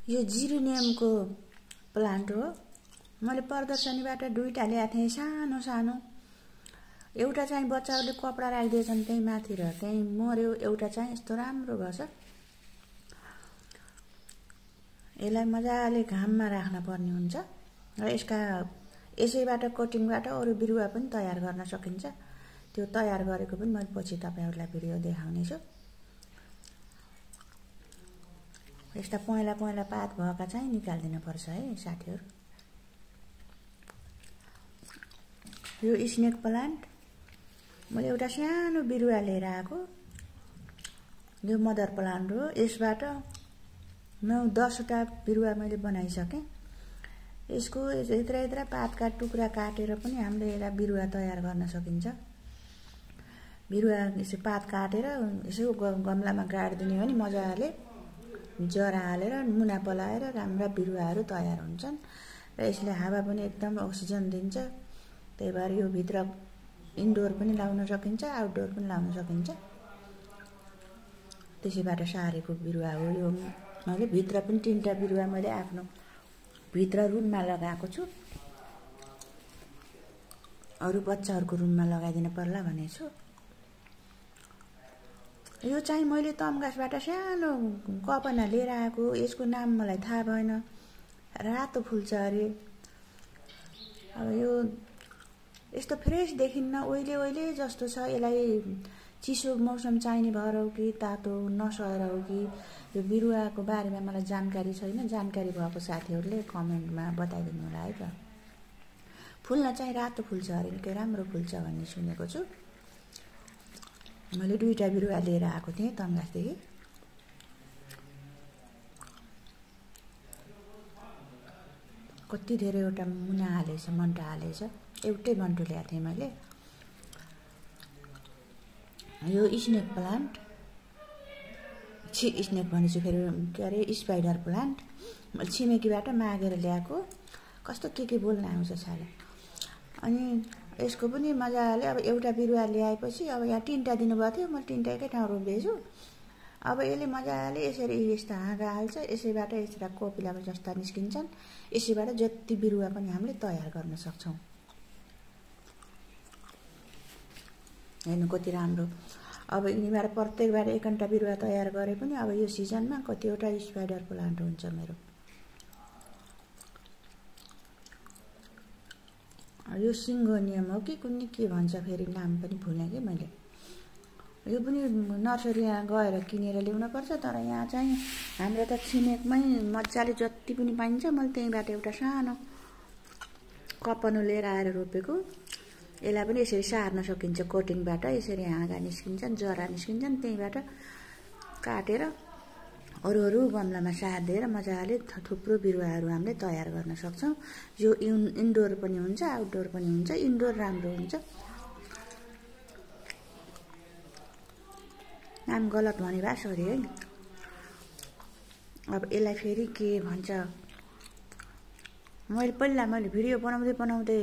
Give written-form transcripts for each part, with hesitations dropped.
यो जिरेनियमको प्लान्ट हो। मैले प्रदर्शनीबाट दुईटा ल्याएको थिएँ, सानो सानो। एउटा चाहिँ बच्चाहरूले कपडा राखिदिएछन् त्यही माथि र त्यही मर्यो। एउटा चाहिँ यस्तो राम्रो भएछ। यसलाई मजाले घाममा राख्न पर्ने हुन्छ र यसैबाट कटिङबाट अरू बिरुवा पनि तयार गर्न सकिन्छ। त्यो तयार गरेको पनि मैले पछि तपाईहरुलाई भिडियो देखाउनेछु। यस्ता पहेँला पहेँला पात भएका चाहिँ निकाल्दिन पर्छ है साथीहरु। यो स्नेक प्लान्ट मैले एउटा सानो बिरुवा लिएर आएको। यो मदर प्लान्ट हो। यसबाट 9-10 वटा बिरुवा मैले बनाइसके। यसको यत्रा पातका टुक्रा काटेर पनि हामीले यसलाई बिरुवा तयार गर्न सकिन्छ। बिरुवा यसो पात काटेर यसो गमलामा गाड्दिने हो नि मजाले जरा हालेर मुना पलाएर राम्रा बिरुवाहरू तयार हुन्छन् र यसले हावा पनि एकदम अक्सिजन दिन्छ। त्यही भएर यो भित्र इन्डोर पनि लाउन सकिन्छ, आउटडोर पनि लाउन सकिन्छ। त्यसैबाट सारेको बिरुवा हो यो। मैले भित्र पनि 3टा बिरुवा मैले आफ्नो भित्र रुममा लगाएको छु। अरु बच्चाहरुको रुममा लगाइदिन पर्ला भनेछु। यो चाहिँ मैले तमघासबाट सानो कपना लिएर आएको। यसको नाम मलाई थाहा भएन। रातो फुल्छ अरे। अब यो यस्तो फ्रेश देखिन्न, ओइले जस्तो छ। यसलाई चिसो मौसम चाहिने भएर हो कि तातो नसहेर हो कि यो बिरुवाको बारेमा मलाई जानकारी छैन। जानकारी भएको साथीहरुले कमेन्टमा बताइदिनु होला है त। फुल्न चाहिँ रातो फुल्छ अरे, निकै राम्रो फुल्छ भन्ने सुनेको छु। मैले 2टा बिरुवा लिएर आएको थिएँ तमघासदेखि। कति धेरैवटा मुना हालेछ, मन्टा हालेछ। एउटै मन्टो ल्याएको थिएँ मैले। यो स्नेक प्लान्ट, स्नेक भनेछु फेरि के अरे स्पाइडर प्लान्ट। मैले छिमेकीबाट मागेर ल्याएको। कस्तो के बोल्न आउँछ साला। अनि यसको पनि मजाले अब एउटा बिरुवा ल्याएपछि अब यहाँ 3टा दिनुभएको थियो। मैले 3टा एकै ठाउँ रोप्दैछु। अब यसले मजाले यसरी यस्ता हाँगा हाल्छ। यसैबाट यस्ता कोपिलाको जस्ता निस्किन्छन्। यसैबाट जति बिरुवा पनि हामीले तयार गर्न सक्छौं। हेर्नु कति राम्रो। अब यिनीबाट प्रत्येकबाट 1 बिरुवा तयार गरे पनि अब यो सिजनमा कतिवटा स्पाइडर प्लान्ट हुन्छ मेरो। यो सिङ्गोनियम हो कि कुन्नी के भन्छ फेरि नाम पनि भुलेँ कि मैले। यो पनि नर्सरीमा गएर किनेर ल्याउन पर्छ। तर यहाँ चाहिँ हाम्रो त छिमेकमै मजाले जति पनि पाइन्छ। मैले त्यहीबाट एउटा सानो कपनो लिएर आएर रोपेको। यसलाई पनि यसरी सार्न सकिन्छ। कटिङबाट यसरी हाँगा निस्किन्छन्, जरा निस्किन्छन्। त्यहीबाट काटेर अरू गमलामा सार्दिएर मजाले थुप्रो बिरुवाहरू हामीले तयार गर्न सक्छौं। यो इन्डोर पनि हुन्छ, आउटडोर पनि हुन्छ। इन्डोर राम्रो हुन्छ। नाम गलत भने भए सरी है। अब यसलाई फेरि के भन्छ। मैले भिडियो बनाउँदै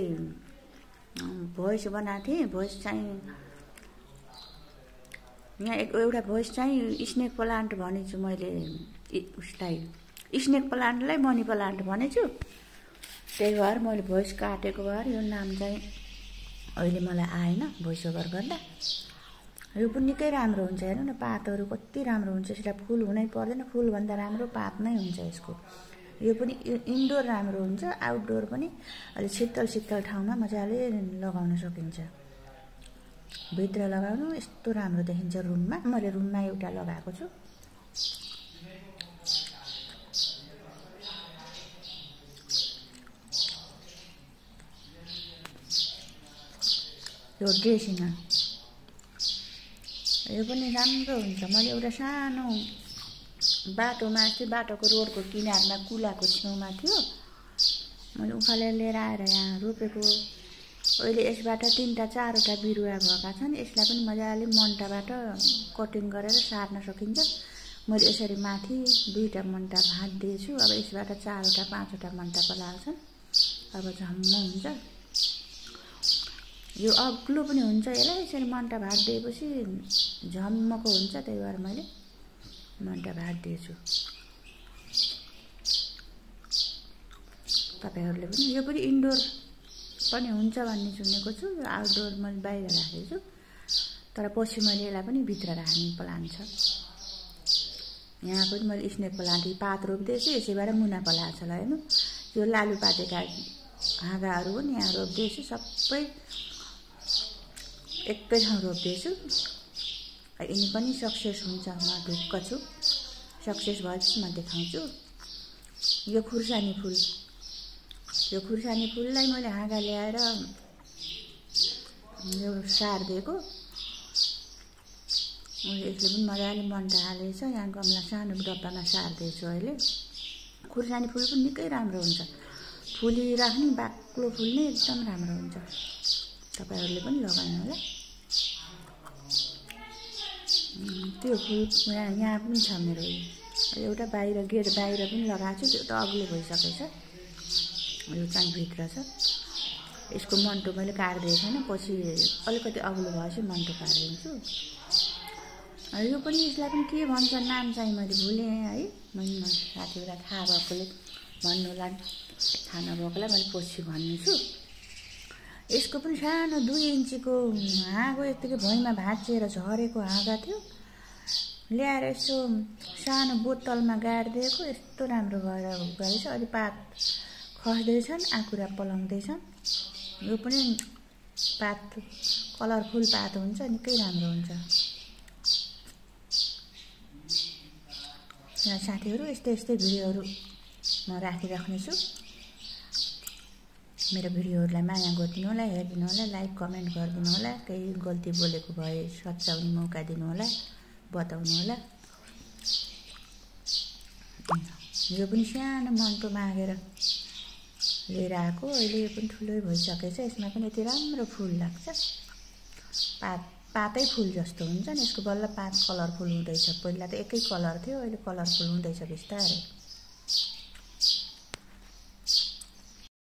भोइस बनाएको थिएँ। भोइस चाहिँ यहाँ एउटा भोइस चाहिँ स्नेक प्लान्ट भनेछु मैले। उसलाई स्नेक प्लान्टलाई मनी प्लान्ट भनेछु। त्यही भएर मैले भोइस काटेको भएर यो नाम चाहिँ अहिले मलाई आएन भोइस ओभर गर्दा। यो पनि निकै राम्रो हुन्छ। हेर्नु न पातहरू कति राम्रो हुन्छ। यसलाई फुल हुनै पर्दैन। फुल भन्दा राम्रो पात नै हुन्छ यसको। यो पनि इन्डोर राम्रो हुन्छ, आउटडोर पनि। अलि शीतल ठाउँमा मजाले लगाउन सकिन्छ। भित्र लगाउनु यस्तो राम्रो देखिन्छ रुममा। मैले रुममा एउटा लगाएको छु। यो ड्रेसिङमा यो पनि राम्रो हुन्छ। मैले एउटा सानो बाटोमा चाहिँ बाटोको रोडको किनारमा कुलाको छेउमा थियो। मैले उखालेर लिएर आएर यहाँ रोपेको। अहिले यसबाट 3-4वटा बिरुवा भएका छन्। यसलाई पनि मजाले मन्टाबाट कटिङ गरेर सार्न सकिन्छ। मैले यसरी माथि 2टा मन्टा भाँच्दिएछु। अब यसबाट 4वटा 5वटा मन्टा पलाउँछन्। अब झम्म हुन्छ। यो अग्लो पनि हुन्छ। यसलाई यसरी मन्टा भाँच्दिएपछि झम्मको हुन्छ। त्यही भएर मैले मन्टा भाँच्दिएछु। तपाईहरुले पनि यो पनि इन्डोर पनि हुन्छ भन्ने सुनेको छु। आउटडोर मैले बाहिर राखेको छु, तर पछि मैले यसलाई पनि भित्र राख्ने प्लान छ। यहाँ पनि मैले स्नेक प्लान्ट पात रोप्दैछु, यसैबाट मुना पलाएको छ ल हेर्नु। यो लालु पातेका हाँगाहरू पनि यहाँ रोप्दैछु, सबै एकै ठाउँ रोप्दैछु। यिनी पनि सक्सेस हुन्छ, म ढुक्क छु। सक्सेस भएपछि म देखाउँछु। यो खुर्सानी फुल, यो खुर्सानी फुललाई मैले हाँगा ल्याएर यो सार्दिएको। यसले पनि मजाले मन्टा हालेछ। यहाँ गमला सानो डब्बामा सार्दैछु अहिले। खुर्सानी फुल पनि निकै राम्रो हुन्छ, फुलिराख्ने बाक्लो फुल्ने एकदम राम्रो हुन्छ। तपाईहरुले पनि लगाउनु होला। त्यो फुल यहाँ पनि छ मेरो। एउटा बाहिर गेट बाहिर पनि लगाएको छु, त्यो त अग्लो भइसकेछ। यो चाहिँ भित्र छ। यसको मन्टो मैले काट्दिएको छैन, पछि अलिकति अग्लो भएपछि मन्टो काट्दिन्छु। यो पनि यसलाई पनि के भन्छ नाम चाहिँ मैले भुलेँ है। मैले साथीहरूलाई थाहा भएकोले भन्नुला, थाहा नभएकोलाई मैले पछि भन्नेछु। यसको पनि सानो 2 इन्चीको हाँगो यतिकै भुइँमा भाँचिएर झरेको हाँगा थियो, ल्याएर यसो सानो बोतलमा गाडिदिएको। यस्तो राम्रो भएर गएछ। अहिले पात खस्दैछन्, आँकुरा पलाउँदैछन्। यो पनि पात कलरफुल पात हुन्छ, निकै राम्रो हुन्छ। यहाँ साथीहरू यस्तै भिडियोहरू म राखिराख्नेछु। मेरो भिडियोहरूलाई माया गरिदिनु होला, हेरिदिनु होला, लाइक कमेन्ट गरिदिनु होला। केही गल्ती बोलेको भए सच्याउने मौका दिनु होला, बताउनु होला। यो पनि सानो मन्टो मागेर लिएर आएको। अहिले यो पनि ठुलै भइसकेछ। यसमा पनि यति राम्रो फुल लाग्छ। पातै फुल जस्तो हुन्छ नि। यसको बल्ल पात कलरफुल हुँदैछ। पहिला त एकै कलर थियो, अहिले कलरफुल हुँदैछ बिस्तारै।